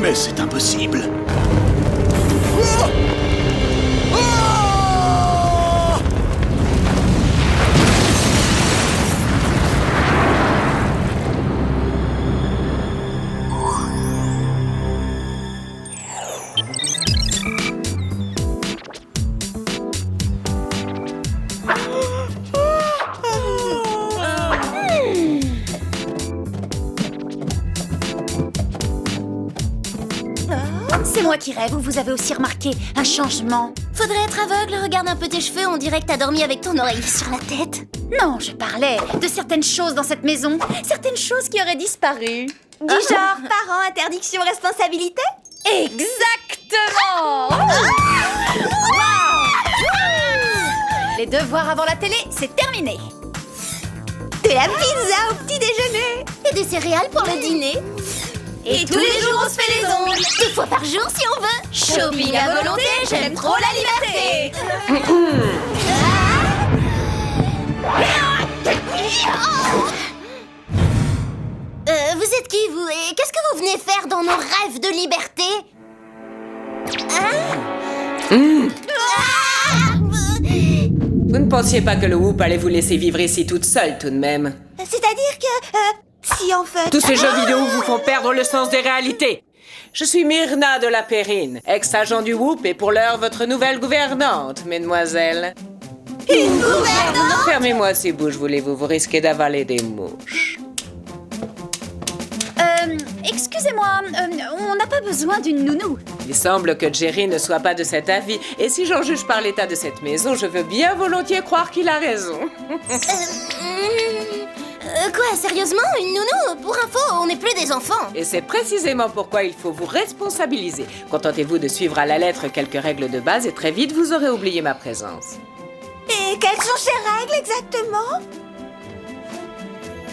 Mais c'est impossible. C'est moi qui rêve, ou vous avez aussi remarqué un changement? Faudrait être aveugle, regarde un peu tes cheveux, on dirait que t'as dormi avec ton oreiller sur la tête. Non, je parlais de certaines choses dans cette maison, certaines choses qui auraient disparu. Du genre, parents, interdiction, responsabilité? Exactement. Les devoirs avant la télé, c'est terminé. De la pizza au petit déjeuner. Et des céréales pour le dîner. Et tous les jours on se fait les ongles. 2 fois par jour si on veut. Shopping à volonté, j'aime trop la liberté. Vous êtes qui vous? Et qu'est-ce que vous venez faire dans nos rêves de liberté? Vous ne pensiez pas que le Whoop allait vous laisser vivre ici toute seule tout de même? C'est-à-dire que... si en fait... Tous ces jeux vidéo vous font perdre le sens des réalités. Je suis Myrna de la Périne, ex-agent du Whoop et pour l'heure votre nouvelle gouvernante, mesdemoiselles. Une gouvernante? Fermez-moi ces bouches, voulez-vous, vous risquez d'avaler des mouches. Excusez-moi, on n'a pas besoin d'une nounou. Il semble que Jerry ne soit pas de cet avis, et si j'en juge par l'état de cette maison, je veux bien volontiers croire qu'il a raison. Quoi, sérieusement? Une nounou? Pour info, on n'est plus des enfants. Et c'est précisément pourquoi il faut vous responsabiliser. Contentez-vous de suivre à la lettre quelques règles de base et très vite vous aurez oublié ma présence. Et quelles sont ces règles exactement?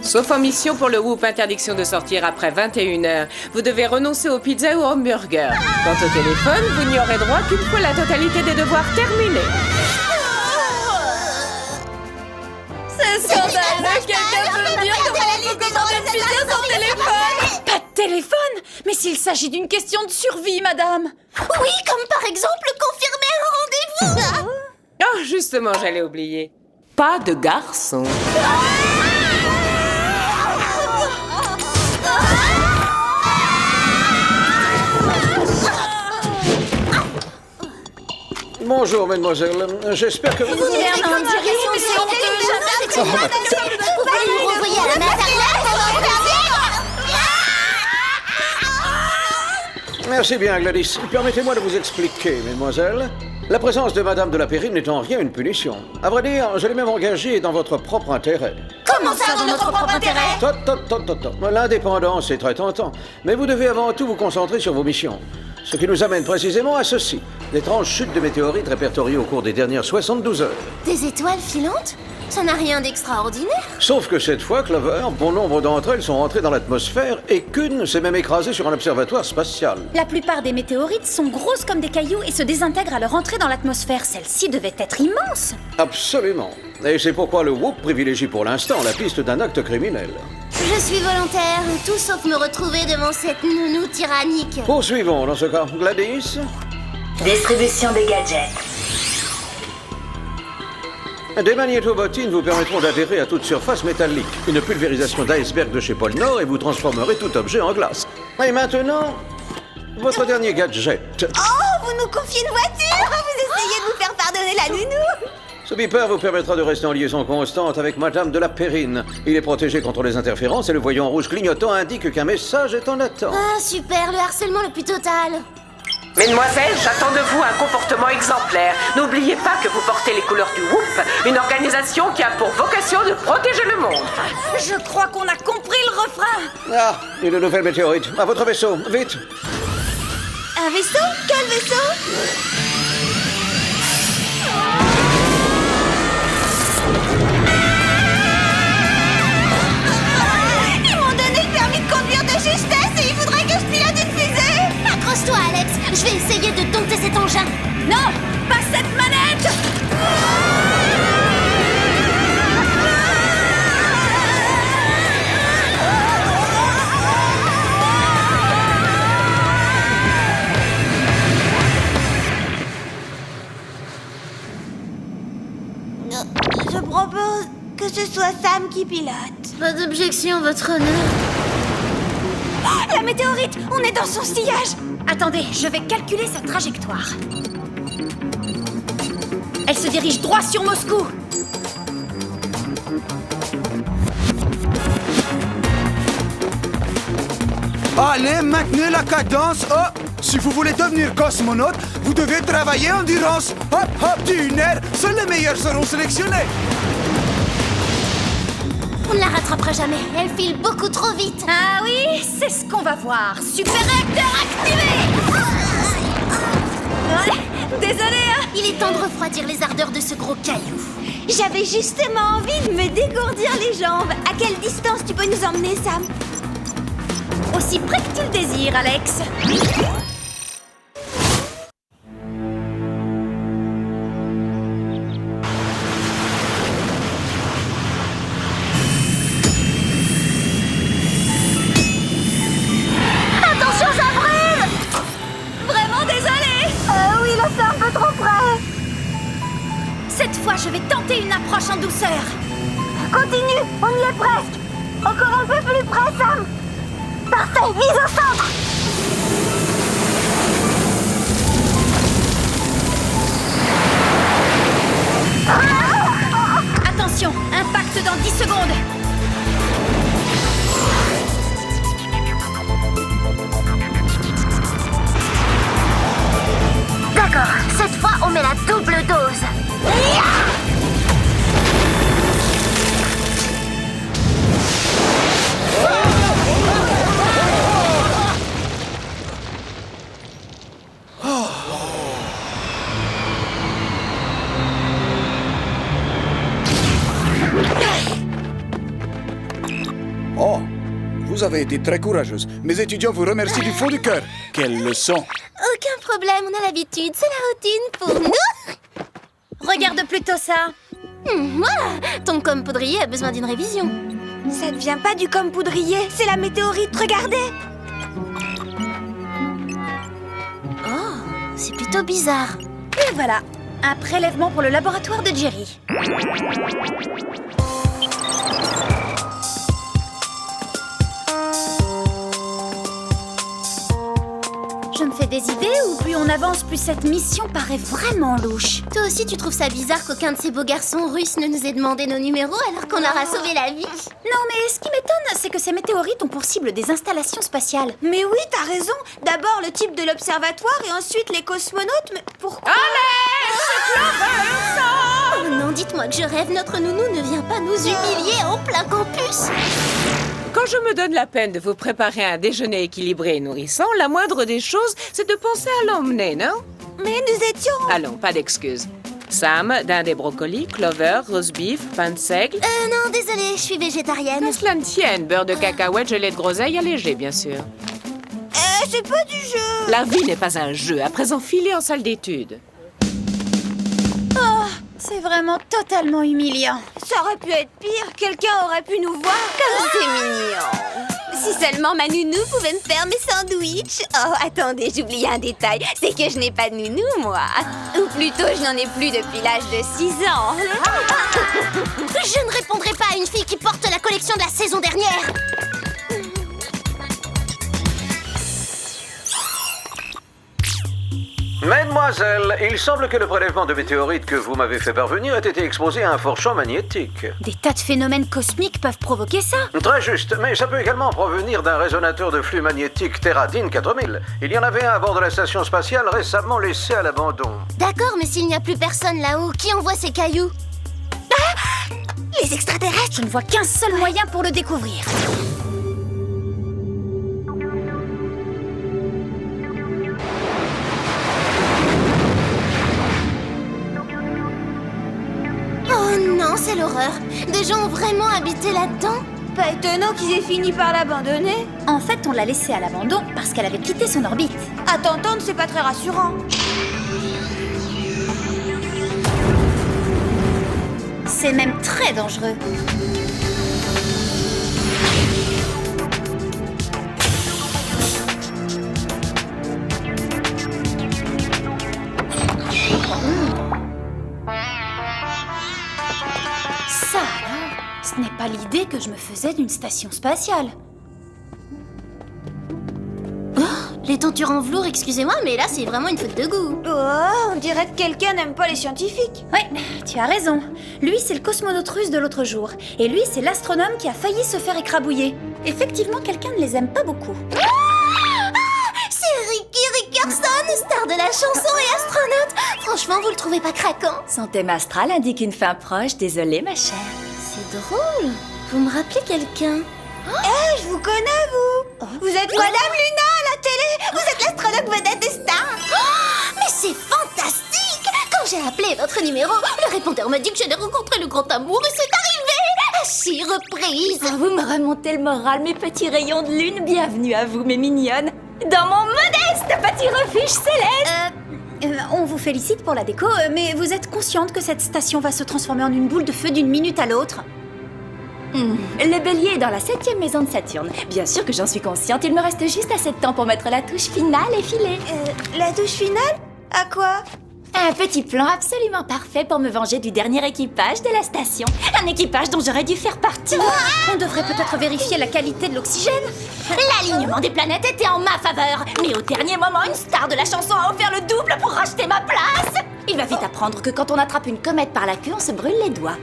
Sauf en mission pour le Whoop, interdiction de sortir après 21h. Vous devez renoncer aux pizzas ou aux hamburgers. Quant au téléphone, vous n'y aurez droit qu'une fois la totalité des devoirs terminés. C'est scandaleux. Quelqu'un peut me dire comment on peut commander une pizza sans téléphone? Pas de téléphone? Mais s'il s'agit d'une question de survie, madame. Oui, comme par exemple confirmer un rendez-vous. Oh, justement, j'allais oublier. Pas de garçon. Bonjour, mademoiselle. J'espère que vous... Gouvernante, Jerry, mais c'est honteux. Vous pouvez nous renvoyer à la maternelle? Merci bien, Gladys. Permettez-moi de vous expliquer, mesdemoiselle. La présence de Madame de la Périne n'est en rien une punition. À vrai dire, je l'ai même engagée dans votre propre intérêt. Comment ça, dans notre propre intérêt? L'indépendance est très tentant, mais vous devez avant tout vous concentrer sur vos missions. Ce qui nous amène précisément à ceci. L'étrange chute de météorites répertoriée au cours des dernières 72 heures. Des étoiles filantes? Ça n'a rien d'extraordinaire. Sauf que cette fois, Clover, bon nombre d'entre elles sont rentrées dans l'atmosphère et qu'une s'est même écrasée sur un observatoire spatial. La plupart des météorites sont grosses comme des cailloux et se désintègrent à leur entrée dans l'atmosphère. Celle-ci devait être immense. Absolument. Et c'est pourquoi le Whoop privilégie pour l'instant la piste d'un acte criminel. Je suis volontaire, tout sauf me retrouver devant cette nounou tyrannique. Poursuivons dans ce cas. Gladys? Distribution des gadgets. Des magnétobottines vous permettront d'adhérer à toute surface métallique. Une pulvérisation d'iceberg de chez Pôle Nord et vous transformerez tout objet en glace. Et maintenant, votre dernier gadget. Oh, vous nous confiez une voiture? Vous essayez de vous faire pardonner la nounou? Ce beeper vous permettra de rester en liaison constante avec Madame de la Périne. Il est protégé contre les interférences et le voyant rouge clignotant indique qu'un message est en attente. Ah, super, le harcèlement le plus total. Mesdemoiselles, j'attends de vous un comportement exemplaire. N'oubliez pas que vous portez les couleurs du Whoop, une organisation qui a pour vocation de protéger le monde. Je crois qu'on a compris le refrain. Ah, une nouvelle météorite. À votre vaisseau, vite. Un vaisseau? Quel vaisseau? Ils m'ont donné le permis de conduire de justesse et ils voudraient que je pilote une fusée. Accroche-toi, Alex. Je vais essayer de dompter cet engin. Non, pas cette manette. soit Sam qui pilote. Pas d'objection, votre honneur. La météorite! On est dans son sillage! Attendez, je vais calculer sa trajectoire. Elle se dirige droit sur Moscou. Allez, maintenez la cadence. Oh, si vous voulez devenir cosmonaute, vous devez travailler endurance. Hop, hop, d'une heure, seuls les meilleurs seront sélectionnés. On ne la rattrapera jamais. Elle file beaucoup trop vite. Ah oui, c'est ce qu'on va voir. Super réacteur activé. Désolée, hein. Il est temps de refroidir les ardeurs de ce gros caillou. J'avais justement envie de me dégourdir les jambes. À quelle distance tu peux nous emmener, Sam? Aussi près que tu le désires, Alex. Attention, ça brûle! Vraiment désolée. Oui, là, c'est un peu trop près. Cette fois, je vais tenter une approche en douceur. Continue, on y est presque. Encore un peu plus près, Sam. Parfait, mise au centre. Attention, impact dans 10 secondes. D'accord, cette fois, on met la double dose. Oh, vous avez été très courageuse. Mes étudiants vous remercient du fond du cœur. Quelle leçon! Aucun problème, on a l'habitude. C'est la routine pour nous. Regarde plutôt ça. Voilà, ton comme poudrier a besoin d'une révision. Ça ne vient pas du comme poudrier, c'est la météorite, regardez. Oh, c'est plutôt bizarre. Et voilà, un prélèvement pour le laboratoire de Jerry. Je me fais des idées ou plus on avance, plus cette mission paraît vraiment louche. Toi aussi, tu trouves ça bizarre qu'aucun de ces beaux garçons russes ne nous ait demandé nos numéros alors qu'on leur a sauvé la vie? Non mais ce qui m'étonne, c'est que ces météorites ont pour cible des installations spatiales. Mais oui, t'as raison. D'abord le type de l'observatoire et ensuite les cosmonautes, mais pourquoi? Oh non, dites-moi que je rêve, notre nounou ne vient pas nous humilier en plein campus. Quand je me donne la peine de vous préparer un déjeuner équilibré et nourrissant, la moindre des choses, c'est de penser à l'emmener, non? Mais nous étions... Allons, pas d'excuses. Sam, dinde et brocoli, Clover, roast beef, pain de seigle. Non, désolée, je suis végétarienne. Que cela ne tienne, beurre de cacahuète, gelée de groseille allégée, bien sûr. C'est pas du jeu. La vie n'est pas un jeu, à présent filez en salle d'études. Oh, c'est vraiment totalement humiliant. Ça aurait pu être pire, quelqu'un aurait pu nous voir. Comme c'est mignon. Si seulement ma nounou pouvait me faire mes sandwichs. Oh, attendez, j'ai oublié un détail. C'est que je n'ai pas de nounou, moi. Ou plutôt, je n'en ai plus depuis l'âge de 6 ans. Je ne répondrai pas à une fille qui porte la collection de la saison dernière. Mademoiselle, il semble que le prélèvement de météorites que vous m'avez fait parvenir ait été exposé à un fort champ magnétique. Des tas de phénomènes cosmiques peuvent provoquer ça. Très juste, mais ça peut également provenir d'un résonateur de flux magnétique Terradine 4000. Il y en avait un à bord de la station spatiale récemment laissé à l'abandon. D'accord, mais s'il n'y a plus personne là-haut, qui envoie ces cailloux? Ah! Les extraterrestres! Je ne vois qu'un seul moyen pour le découvrir. Oh non, c'est l'horreur. Des gens ont vraiment habité là-dedans? Pas étonnant qu'ils aient fini par l'abandonner. En fait, on l'a laissée à l'abandon parce qu'elle avait quitté son orbite. À t'entendre, c'est pas très rassurant. C'est même très dangereux. Ça alors, ce pas l'idée que je me faisais d'une station spatiale. Les tentures en velours, excusez-moi, mais là c'est vraiment une faute de goût. Oh, on dirait que quelqu'un n'aime pas les scientifiques. Ouais, tu as raison. Lui, c'est le cosmonaute russe de l'autre jour. Et lui, c'est l'astronome qui a failli se faire écrabouiller. Effectivement, quelqu'un ne les aime pas beaucoup. C'est Ricky Rickerson, star de la chanson et astronaute. Franchement, vous le trouvez pas craquant? Son thème astral indique une fin proche, désolée ma chère. C'est drôle. Vous me rappelez quelqu'un? Je vous connais, vous. Vous êtes Madame Luna à la télé. Vous êtes l'astronaute vedette des stars. Mais c'est fantastique! Quand j'ai appelé votre numéro, le répondeur m'a dit que j'allais rencontrer le grand amour et c'est arrivé! À 6 reprises! Ah, vous me remontez le moral, mes petits rayons de lune. Bienvenue à vous, mes mignonnes, dans mon modeste petit refuge céleste. On vous félicite pour la déco, mais vous êtes consciente que cette station va se transformer en une boule de feu d'une minute à l'autre? Le bélier est dans la 7e maison de Saturne. Bien sûr que j'en suis consciente, il me reste juste assez de temps pour mettre la touche finale et filer. La touche finale? À quoi? Un petit plan absolument parfait pour me venger du dernier équipage de la station. Un équipage dont j'aurais dû faire partie. On devrait peut-être vérifier la qualité de l'oxygène. L'alignement des planètes était en ma faveur. Mais au dernier moment, une star de la chanson a offert le double pour racheter ma place. Il va vite apprendre que quand on attrape une comète par la queue, on se brûle les doigts.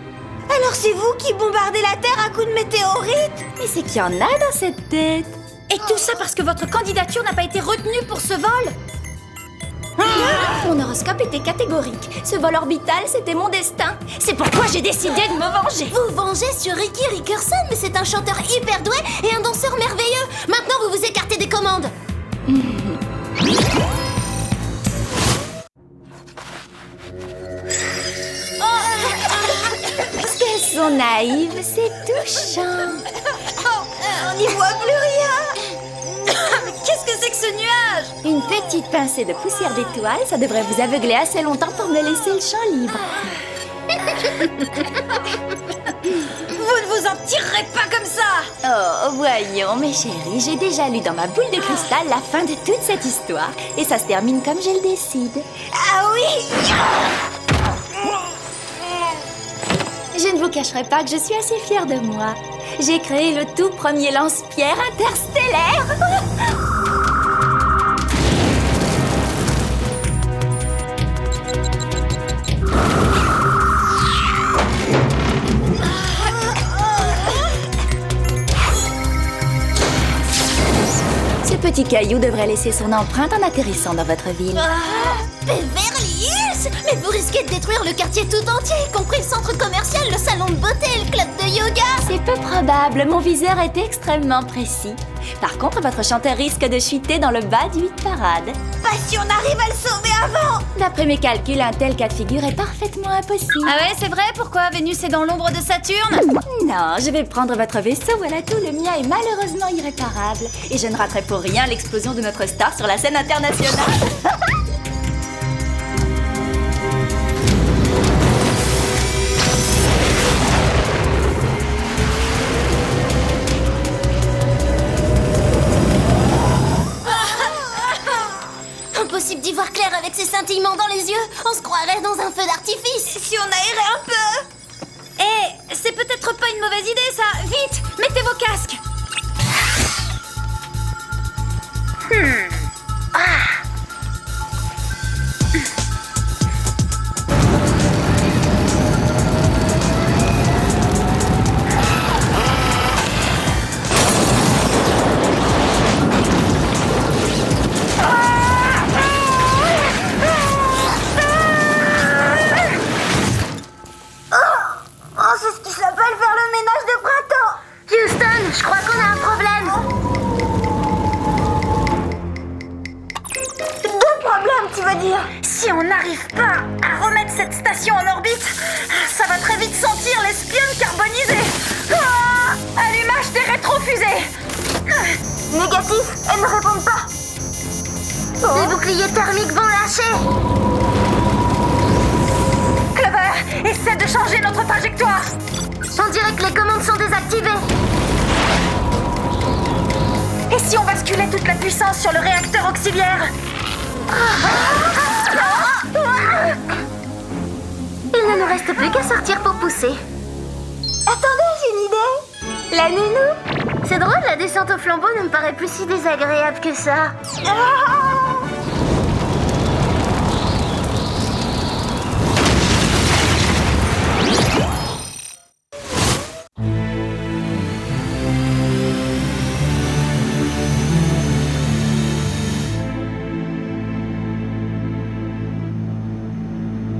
Alors c'est vous qui bombardez la Terre à coups de météorites? Mais c'est qu'il y en a dans cette tête. Et tout ça parce que votre candidature n'a pas été retenue pour ce vol? Mon horoscope était catégorique. Ce vol orbital, c'était mon destin. C'est pourquoi j'ai décidé de me venger. Vous vengez sur Ricky Rickerson, mais c'est un chanteur hyper doué et un danseur merveilleux. Maintenant, vous vous écartez des commandes. Qu'elles sont naïves, c'est touchant. On n'y voit plus rien. Qu'est-ce que c'est que ce nuage? Une petite pincée de poussière d'étoile, ça devrait vous aveugler assez longtemps pour me laisser le champ libre. Vous ne vous en tirerez pas comme ça! Oh, voyons, mes chéris, j'ai déjà lu dans ma boule de cristal la fin de toute cette histoire. Et ça se termine comme je le décide. Ah oui! Je ne vous cacherai pas que je suis assez fière de moi. J'ai créé le tout premier lance-pierre interstellaire. Ce petit caillou devrait laisser son empreinte en atterrissant dans votre ville. Beverly Hills! Mais vous risquez de détruire le quartier tout entier, y compris le centre commercial, le salon de beauté et le club de yoga! C'est peu probable, mon viseur est extrêmement précis. Par contre, votre chanteur risque de chuter dans le bas du hit-parade. Pas si on arrive à le sauver avant! D'après mes calculs, un tel cas de figure est parfaitement impossible. Ah ouais, c'est vrai? Pourquoi Vénus est dans l'ombre de Saturne? Non, je vais prendre votre vaisseau, voilà tout, le mien est malheureusement irréparable. Et je ne raterai pour rien l'explosion de notre star sur la scène internationale. Impossible d'y voir clair avec ces scintillements dans les yeux. On se croirait dans un feu d'artifice. Si on aérait un peu! Eh, c'est peut-être pas une mauvaise idée ça! Vite, mettez vos casques! Oh, c'est ce qui s'appelle faire le ménage de printemps! Houston, je crois qu'on a un problème. Deux problèmes, tu veux dire? Si on n'arrive pas à remettre cette station en orbite, ça va très vite sentir l'espionne carbonisée. Ah, allumage des rétrofusées. Négatif, elles ne répondent pas! Les boucliers thermiques vont lâcher. Clover, essaie de changer notre trajectoire. On dirait que les commandes sont désactivées. Et si on basculait toute la puissance sur le réacteur auxiliaire? Il ne nous reste plus qu'à sortir pour pousser. Attendez, j'ai une idée! La nounou? C'est drôle, la descente au flambeau ne me paraît plus si désagréable que ça.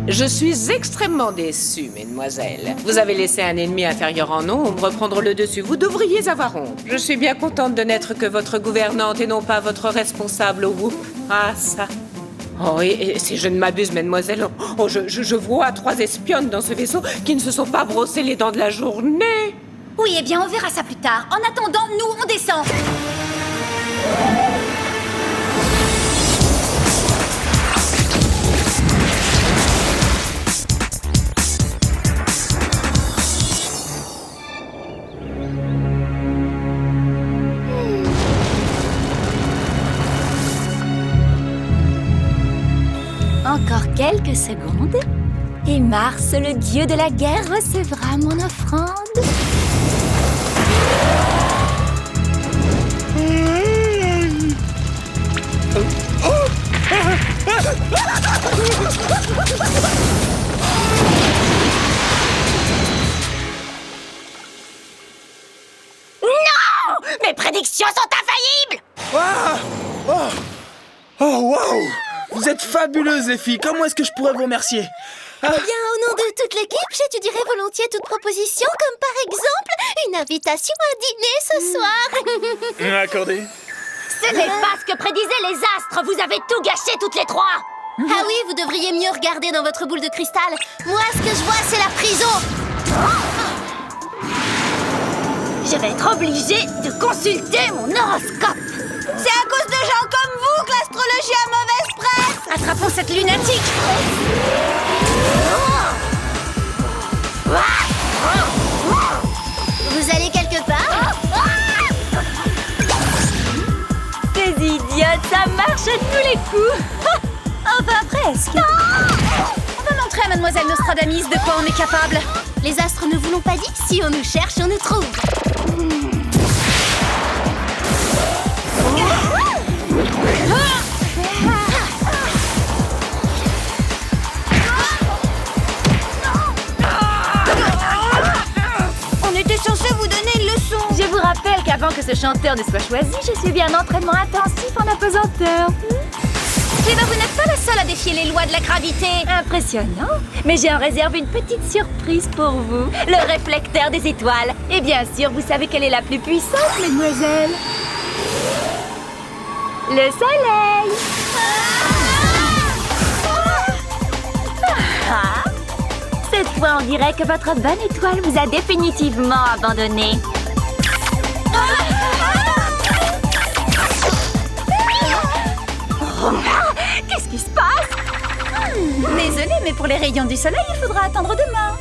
Je suis extrêmement déçue, mesdemoiselles. Vous avez laissé un ennemi inférieur en nombre prendre le dessus. Vous devriez avoir honte. Je suis bien contente de n'être que votre gouvernante et non pas votre responsable au bout. Ah, ça. Oh, et si je ne m'abuse, mesdemoiselles, je vois 3 espionnes dans ce vaisseau qui ne se sont pas brossées les dents de la journée. Oui, eh bien, on verra ça plus tard. En attendant, nous, on descend. Encore quelques secondes, et Mars, le dieu de la guerre, recevra mon offrande. Non! Mes prédictions sont infaillibles! Oh, waouh! Vous êtes fabuleuses, les filles. Comment est-ce que je pourrais vous remercier? Eh bien, au nom de toute l'équipe, j'étudierai volontiers toute proposition, comme par exemple une invitation à dîner ce soir. Accordé. Ce n'est pas ce que prédisaient les astres! Vous avez tout gâché toutes les 3! Ah oui, vous devriez mieux regarder dans votre boule de cristal. Moi, ce que je vois, c'est la prison. Je vais être obligée de consulter mon horoscope! C'est à cause de gens comme vous que l'astrologie a mauvaise presse. Attrapons cette lunatique! Vous allez quelque part? Ces idiotes, ça marche à tous les coups! Enfin, presque! On va montrer à Mademoiselle Nostradamus de quoi on est capable! Les astres ne vous l'ont pas dit? Si on nous cherche, on nous trouve. On était censé vous donner une leçon. Je vous rappelle qu'avant que ce chanteur ne soit choisi, j'ai suivi un entraînement intensif en apesanteur. Eh ben, vous n'êtes pas la seule à défier les lois de la gravité. Impressionnant. Mais j'ai en réserve une petite surprise pour vous. Le réflecteur des étoiles. Et bien sûr, vous savez quelle est la plus puissante, mesdemoiselles? Le soleil. Ah. Cette fois, on dirait que votre bonne étoile vous a définitivement abandonné. Qu'est-ce qui se passe? Désolée, mais pour les rayons du soleil, il faudra attendre demain.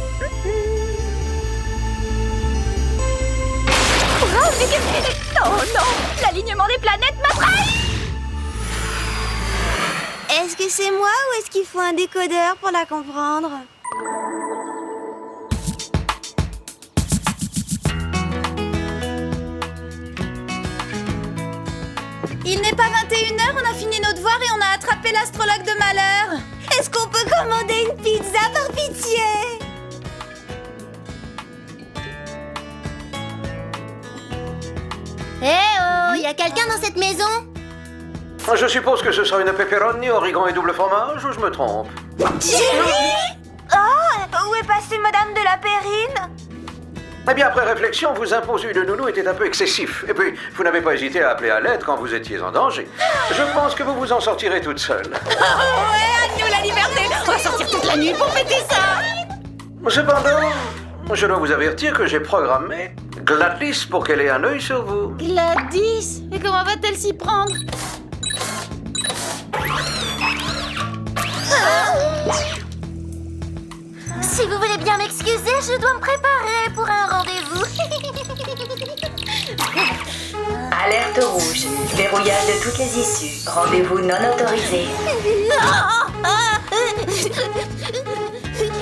Oh non, l'alignement des planètes m'a trahi. Est-ce que c'est moi ou est-ce qu'il faut un décodeur pour la comprendre? Il n'est pas 21h, on a fini nos devoirs et on a attrapé l'astrologue de malheur. Est-ce qu'on peut commander une pizza par pitié? Eh oh, y a quelqu'un dans cette maison? Je suppose que ce sera une pepperoni, origan et double fromage, ou je me trompe? Chérie! Oh, où est passée Madame de la Périne? Eh bien, après réflexion, vous imposer une nounou était un peu excessif. Et puis, vous n'avez pas hésité à appeler à l'aide quand vous étiez en danger. Je pense que vous vous en sortirez toute seule. Ouais, à nous la liberté. On va sortir toute la nuit pour fêter ça. Cependant, je dois vous avertir que j'ai programmé Gladys pour qu'elle ait un œil sur vous. Gladys, et comment va-t-elle s'y prendre? Si vous voulez bien m'excuser, je dois me préparer pour un rendez-vous. Alerte rouge. Verrouillage de toutes les issues. Rendez-vous non autorisé.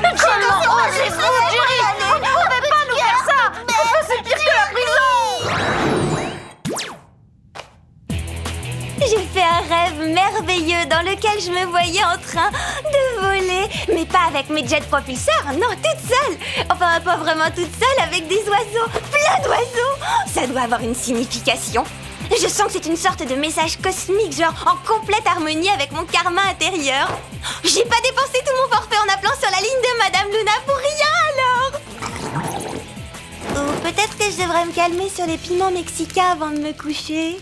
Comment osez-vous, Jerry? Vous ne pouvez pas nous faire ça! Enfin, c'est pire que la prison! J'ai fait un rêve merveilleux dans lequel je me voyais en train de voler. Mais pas avec mes jets propulseurs, non, toute seule. Enfin, pas vraiment toute seule, avec des oiseaux, plein d'oiseaux. Ça doit avoir une signification. Je sens que c'est une sorte de message cosmique, genre en complète harmonie avec mon karma intérieur. J'ai pas dépensé tout mon forfait en appelant sur la ligne de Madame Luna pour rien alors. Ou peut-être que je devrais me calmer sur les piments mexicains avant de me coucher.